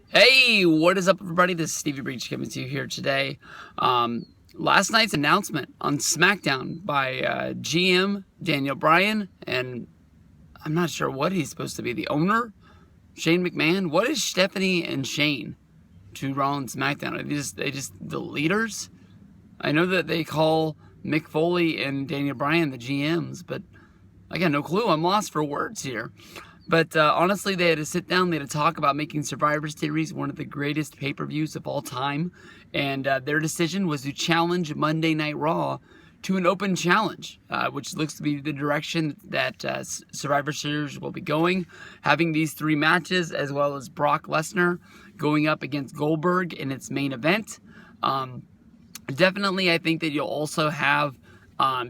Hey, what is up, everybody? This is Stevie Breach coming to you here today. Last night's announcement on SmackDown by GM Daniel Bryan, and I'm not sure what he's supposed to be, the owner, Shane McMahon. What is Stephanie and Shane to Raw and SmackDown? Are they just the leaders? I know that they call Mick Foley and Daniel Bryan the GMs, but I got no clue. I'm lost for words here. But honestly, they had to sit down, they had to talk about making Survivor Series one of the greatest pay-per-views of all time. And their decision was to challenge Monday Night Raw to an open challenge, which looks to be the direction that Survivor Series will be going. Having these three matches, as well as Brock Lesnar going up against Goldberg in its main event. Definitely, I think that you'll also have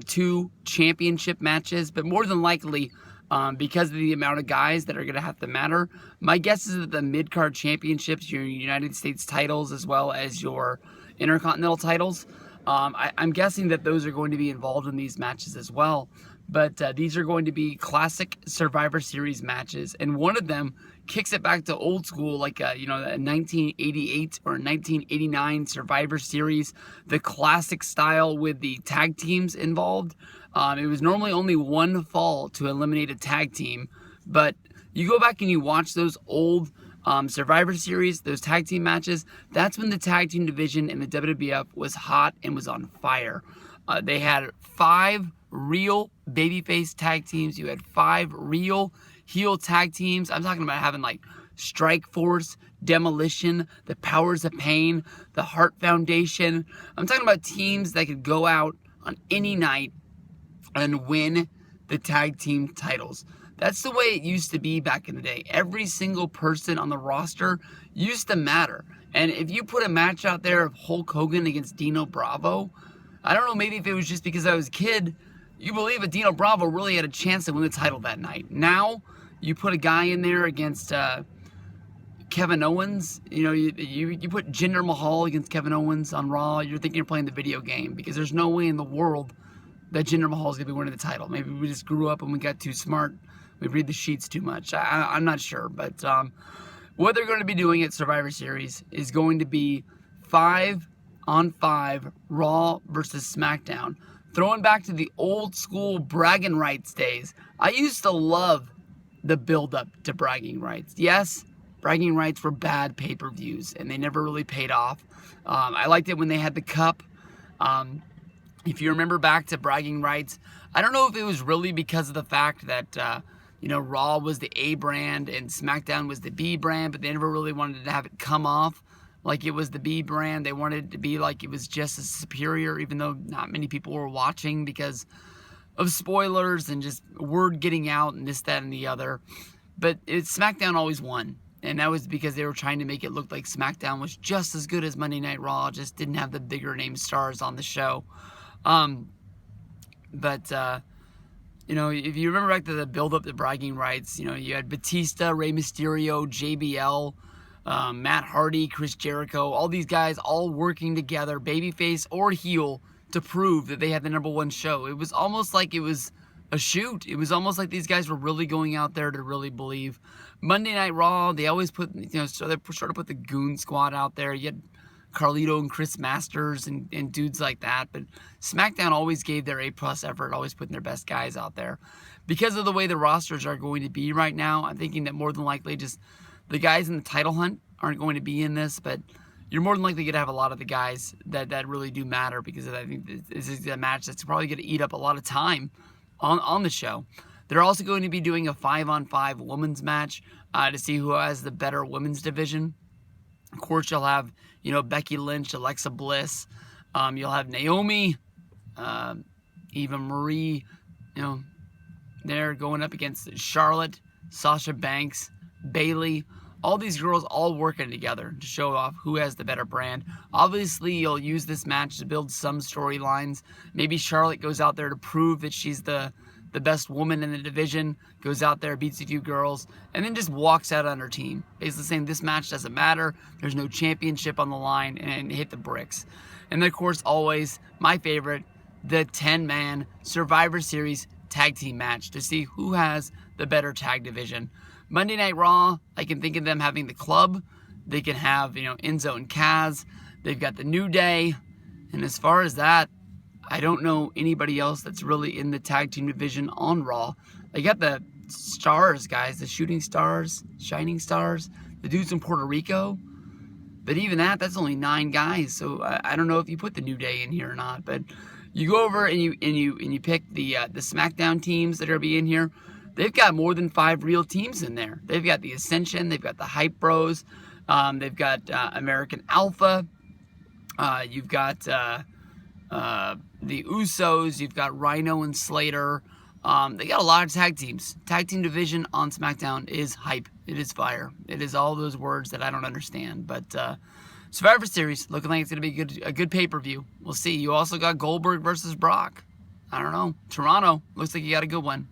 two championship matches, but more than likely, because of the amount of guys that are going to have to matter, my guess is that the mid-card championships, your United States titles, as well as your Intercontinental titles, I'm guessing that those are going to be involved in these matches as well. But these are going to be classic Survivor Series matches, and one of them kicks it back to old school, like a 1988 or 1989 Survivor Series, the classic style with the tag teams involved. It was normally only one fall to eliminate a tag team, but you go back and you watch those old Survivor Series, those tag team matches, that's when the tag team division in the WWF was hot and was on fire. They had 5 real babyface tag teams. You had 5 real heel tag teams. I'm talking about having like Strike Force, Demolition, the Powers of Pain, the Heart Foundation. I'm talking about teams that could go out on any night and win the tag team titles. That's the way it used to be back in the day. Every single person on the roster used to matter. And if you put a match out there of Hulk Hogan against Dino Bravo, I don't know, maybe if it was just because I was a kid, you believe that Dino Bravo really had a chance to win the title that night. Now, you put a guy in there against Kevin Owens, you put Jinder Mahal against Kevin Owens on Raw, you're thinking you're playing the video game, because there's no way in the world that Jinder Mahal is going to be winning the title. Maybe we just grew up and we got too smart. We read the sheets too much. I'm not sure. But what they're going to be doing at Survivor Series is going to be 5-on-5 Raw versus SmackDown. Throwing back to the old school bragging rights days. I used to love the build-up to bragging rights. Yes, bragging rights were bad pay-per-views, and they never really paid off. I liked it when they had the cup. If you remember back to bragging rights, I don't know if it was really because of the fact that, Raw was the A brand and SmackDown was the B brand, but they never really wanted to have it come off like it was the B brand. They wanted it to be like it was just as superior, even though not many people were watching because of spoilers and just word getting out and this, that, and the other. But SmackDown always won. And that was because they were trying to make it look like SmackDown was just as good as Monday Night Raw, just didn't have the bigger name stars on the show. If you remember back to the build-up to bragging rights, you had Batista, Rey Mysterio, JBL, Matt Hardy, Chris Jericho, all these guys all working together, babyface or heel, to prove that they had the #1 show. It was almost like it was a shoot. It was almost like these guys were really going out there to really believe. Monday Night Raw, they always put, so they sort of put the Goon Squad out there. You had Carlito and Chris Masters and dudes like that. But SmackDown always gave their A-plus effort, always putting their best guys out there. Because of the way the rosters are going to be right now, I'm thinking that more than likely just the guys in the title hunt aren't going to be in this, but you're more than likely going to have a lot of the guys that really do matter, because I think this is a match that's probably going to eat up a lot of time on the show. They're also going to be doing a 5-on-5 women's match to see who has the better women's division. Of course, you'll have, Becky Lynch, Alexa Bliss. You'll have Naomi, Eva Marie, they're going up against Charlotte, Sasha Banks, Bayley. All these girls all working together to show off who has the better brand. Obviously, you'll use this match to build some storylines. Maybe Charlotte goes out there to prove that she's the best woman in the division, goes out there, beats a few girls, and then just walks out on her team. Basically saying this match doesn't matter, there's no championship on the line, and hit the bricks. And then, of course, always, my favorite, the 10-man Survivor Series tag team match to see who has the better tag division. Monday Night Raw, I can think of them having the club, They can have, Enzo and Kaz. They've got the New Day. And as far as that, I don't know anybody else that's really in the tag team division on Raw. They got the stars, guys, the shooting stars, shining stars, the dudes in Puerto Rico. But even that's only 9 guys. So I don't know if you put the New Day in here or not. But you go over and you pick the SmackDown teams that are going to be in here. They've got more than 5 real teams in there. They've got the Ascension. They've got the Hype Bros. They've got American Alpha. You've got the Usos. You've got Rhino and Slater. They got a lot of tag teams. Tag team division on SmackDown is hype. It is fire. It is all those words that I don't understand. But Survivor Series looking like it's going to be a good pay-per-view. We'll see. You also got Goldberg versus Brock. I don't know. Toronto looks like you got a good one.